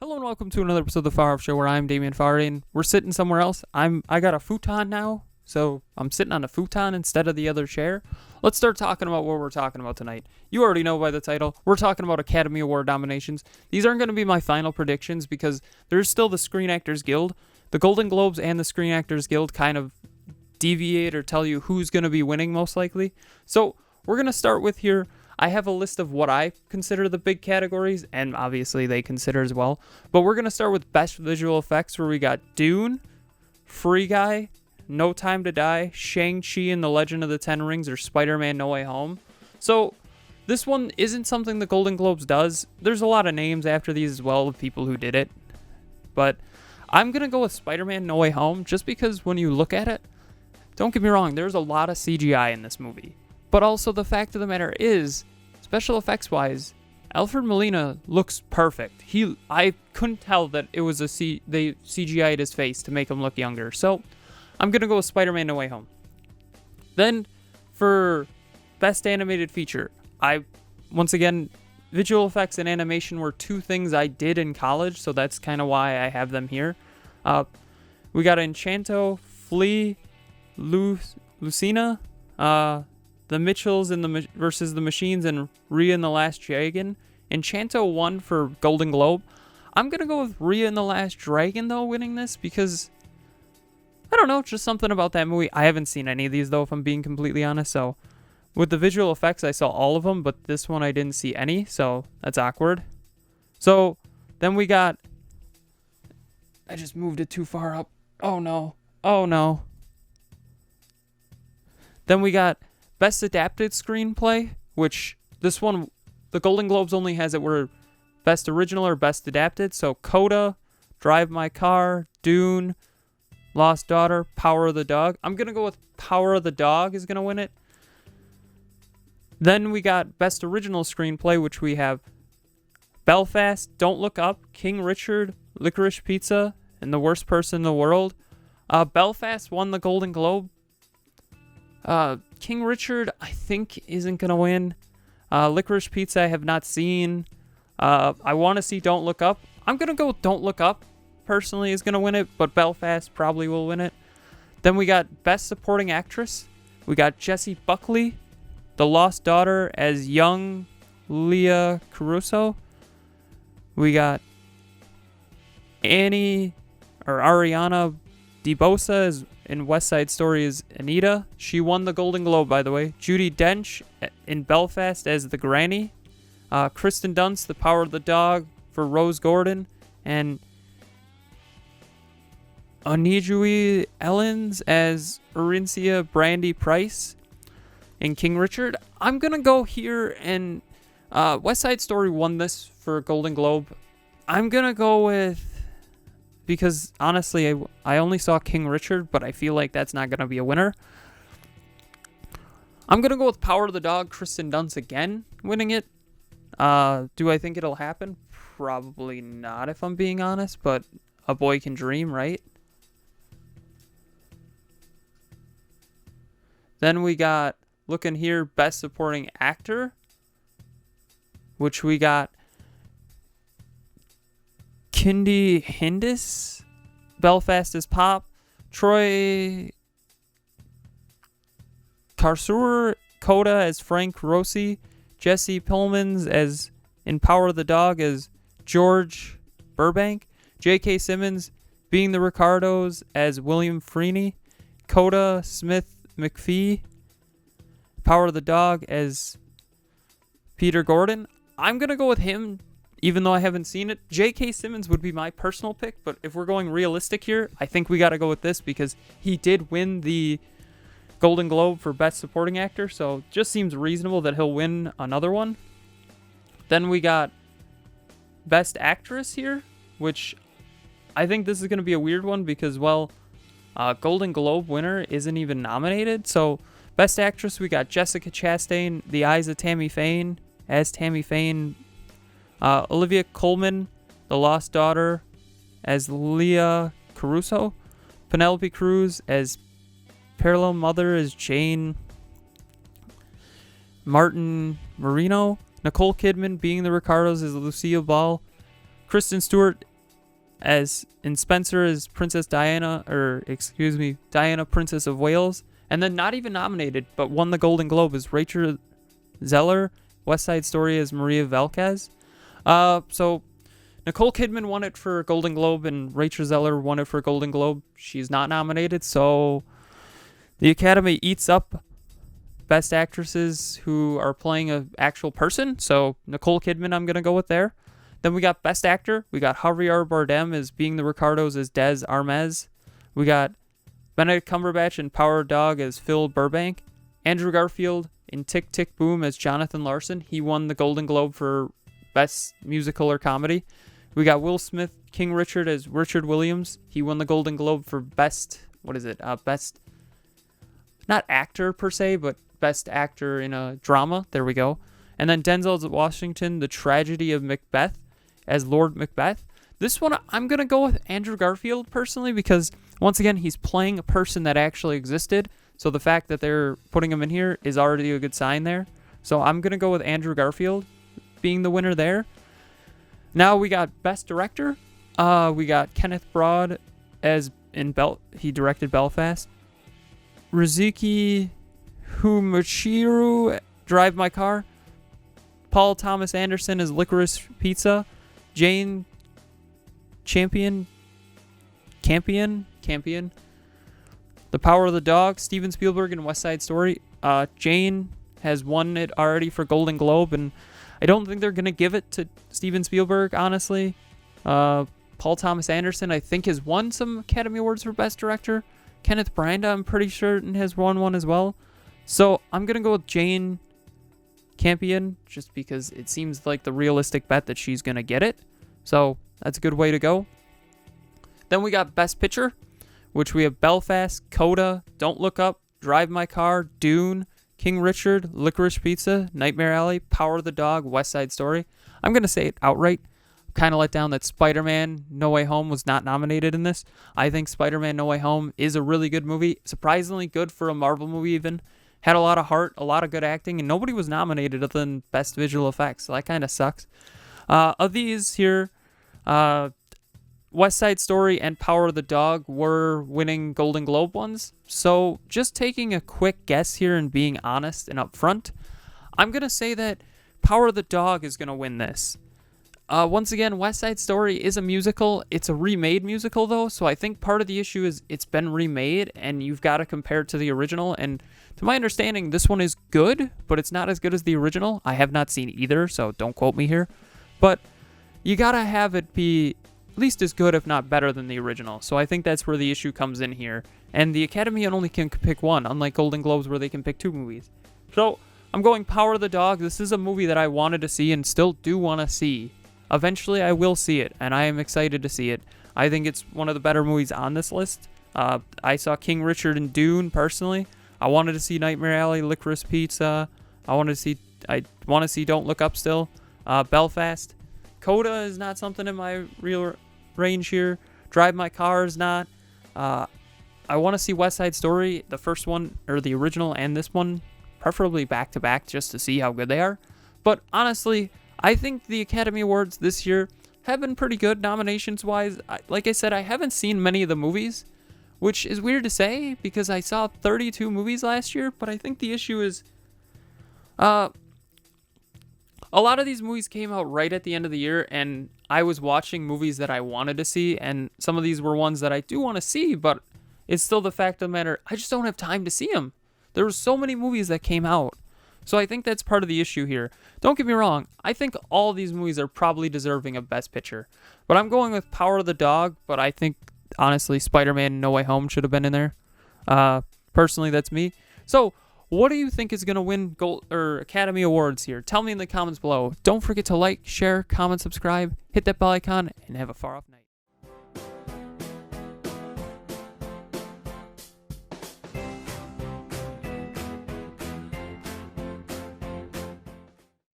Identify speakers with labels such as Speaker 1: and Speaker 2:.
Speaker 1: Hello and welcome to another episode of the Farr Show, where I'm Damian Farr, and we're sitting somewhere else. I got a futon now, so I'm sitting on a futon instead of the other chair. Let's start talking about what we're talking about tonight. You already know by the title. We're talking about Academy Award nominations. These aren't going to be my final predictions because there's still the Screen Actors Guild. The Golden Globes and the Screen Actors Guild kind of deviate or tell you who's going to be winning most likely. So we're going to start with here. I have a list of what I consider the big categories, and obviously they consider as well. But we're going to start with Best Visual Effects, where we got Dune, Free Guy, No Time to Die, Shang-Chi and the Legend of the Ten Rings, or Spider-Man No Way Home. So this one isn't something the Golden Globes does. There's a lot of names after these as well of people who did it. But I'm going to go with Spider-Man No Way Home just because when you look at it, don't get me wrong, there's a lot of CGI in this movie. But also the fact of the matter is, special effects wise, Alfred Molina looks perfect. I couldn't tell that it was they CGI'd his face to make him look younger. So I'm gonna go with Spider-Man No Way Home. Then for Best Animated Feature, once again, visual effects and animation were two things I did in college, so that's kind of why I have them here. We got Enchanto, Flea, Lucina, The Mitchells versus the Machines, and Rhea and the Last Dragon. Enchanto won for Golden Globe. I'm going to go with Rhea and the Last Dragon, though, winning this because, I don't know, just something about that movie. I haven't seen any of these, though, if I'm being completely honest. So with the visual effects, I saw all of them, but this one I didn't see any, so that's awkward. So then we got... I just moved it too far up. Oh, no. Oh, no. Then we got Best Adapted Screenplay, which this one, the Golden Globes only has it where Best Original or Best Adapted. So Coda, Drive My Car, Dune, Lost Daughter, Power of the Dog. I'm going to go with Power of the Dog is going to win it. Then we got Best Original Screenplay, which we have Belfast, Don't Look Up, King Richard, Licorice Pizza, and The Worst Person in the World. Belfast won the Golden Globe. King Richard, I think, isn't going to win. Licorice Pizza, I have not seen. I want to see Don't Look Up. I'm going to go with Don't Look Up, personally, is going to win it, but Belfast probably will win it. Then we got Best Supporting Actress. We got Jessie Buckley, The Lost Daughter, as young Leah Caruso. We got Ariana DeBosa as in West Side Story as Anita. She won the Golden Globe, by the way. Judi Dench in Belfast as the Granny. Kristen Dunst, The Power of the Dog, for Rose Gordon. And Onijui Ellens as Arincia Brandy Price in King Richard. I'm going to go here, and West Side Story won this for Golden Globe. I'm going to go with... Because, honestly, I only saw King Richard, but I feel like that's not going to be a winner. I'm going to go with Power of the Dog, Kristen Dunst again, winning it. Do I think it'll happen? Probably not, if I'm being honest, but a boy can dream, right? Then we got, looking here, Best Supporting Actor, which we got Kindy Hindis, Belfast as Pop, Troy Karsur, Coda as Frank Rossi, Jesse Pillmans as in Power of the Dog as George Burbank, J.K. Simmons, Being the Ricardos as William Freeney, Coda Smith McPhee, Power of the Dog as Peter Gordon. I'm going to go with him, even though I haven't seen it. J.K. Simmons would be my personal pick, but if we're going realistic here, I think we got to go with this because he did win the Golden Globe for Best Supporting Actor, so it just seems reasonable that he'll win another one. Then we got Best Actress here, which I think this is going to be a weird one because, well, Golden Globe winner isn't even nominated. So Best Actress, we got Jessica Chastain, The Eyes of Tammy Faye as Tammy Faye, Olivia Colman, The Lost Daughter as Leah Caruso, Penelope Cruz as Parallel Mother as Jane Martin Marino, Nicole Kidman, Being the Ricardos as Lucille Ball, Kristen Stewart as in Spencer as Princess Diana, Diana, Princess of Wales. And then not even nominated, but won the Golden Globe is Rachel Zeller. West Side Story as Maria Velquez. So Nicole Kidman won it for Golden Globe, and Rachel Zeller won it for Golden Globe. She's not nominated, so the Academy eats up Best Actresses who are playing an actual person. So Nicole Kidman, I'm going to go with there. Then we got Best Actor. We got Javier Bardem as Being the Ricardos as Des Armez. We got Benedict Cumberbatch in Power of the Dog as Phil Burbank. Andrew Garfield in Tick, Tick, Boom as Jonathan Larson. He won the Golden Globe for Best Musical or Comedy. We got Will Smith, King Richard as Richard Williams. He won the Golden Globe for Best, Best, not actor per se, but Best Actor in a Drama. There we go. And then Denzel Washington, The Tragedy of Macbeth as Lord Macbeth. This one, I'm going to go with Andrew Garfield personally because, once again, he's playing a person that actually existed. So the fact that they're putting him in here is already a good sign there. So I'm going to go with Andrew Garfield being the winner there. Now we got Best Director. We got Kenneth Branagh as he directed Belfast. Rizuki Humachiru, Drive My Car. Paul Thomas Anderson as Licorice Pizza. Jane Campion. The Power of the Dog, Steven Spielberg in West Side Story. Jane has won it already for Golden Globe, and I don't think they're going to give it to Steven Spielberg, honestly. Paul Thomas Anderson, I think, has won some Academy Awards for Best Director. Kenneth Branagh, I'm pretty certain, has won one as well. So I'm going to go with Jane Campion, just because it seems like the realistic bet that she's going to get it. So that's a good way to go. Then we got Best Picture, which we have Belfast, Coda, Don't Look Up, Drive My Car, Dune, King Richard, Licorice Pizza, Nightmare Alley, Power of the Dog, West Side Story. I'm going to say it outright. Kind of let down that Spider-Man No Way Home was not nominated in this. I think Spider-Man No Way Home is a really good movie. Surprisingly good for a Marvel movie even. Had a lot of heart, a lot of good acting, and nobody was nominated other than Best Visual Effects. So that kind of sucks. Of these here, West Side Story and Power of the Dog were winning Golden Globe ones. So just taking a quick guess here and being honest and upfront, I'm going to say that Power of the Dog is going to win this. Once again, West Side Story is a musical. It's a remade musical, though, so I think part of the issue is it's been remade, and you've got to compare it to the original. And to my understanding, this one is good, but it's not as good as the original. I have not seen either, so don't quote me here. But you got to have it be at least as good, if not better, than the original. So I think that's where the issue comes in here. And the Academy only can pick one, unlike Golden Globes where they can pick two movies. So I'm going Power of the Dog. This is a movie that I wanted to see and still do want to see. Eventually, I will see it, and I am excited to see it. I think it's one of the better movies on this list. I saw King Richard and Dune, personally. I wanted to see Nightmare Alley, Licorice Pizza. I want to see Don't Look Up still. Belfast. Coda is not something in my real range here. Drive My Car is not. I want to see West Side Story, the first one, or the original, and this one, preferably back-to-back, just to see how good they are. But honestly, I think the Academy Awards this year have been pretty good nominations-wise. Like I said, I haven't seen many of the movies, which is weird to say because I saw 32 movies last year, but I think the issue is a lot of these movies came out right at the end of the year, and I was watching movies that I wanted to see, and some of these were ones that I do want to see, but it's still the fact of the matter, I just don't have time to see them. There were so many movies that came out. So I think that's part of the issue here. Don't get me wrong. I think all these movies are probably deserving of Best Picture. But I'm going with Power of the Dog. But I think, honestly, Spider-Man No Way Home should have been in there. Personally, that's me. So what do you think is going to win Academy Awards here? Tell me in the comments below. Don't forget to like, share, comment, subscribe, hit that bell icon, and have a far off night.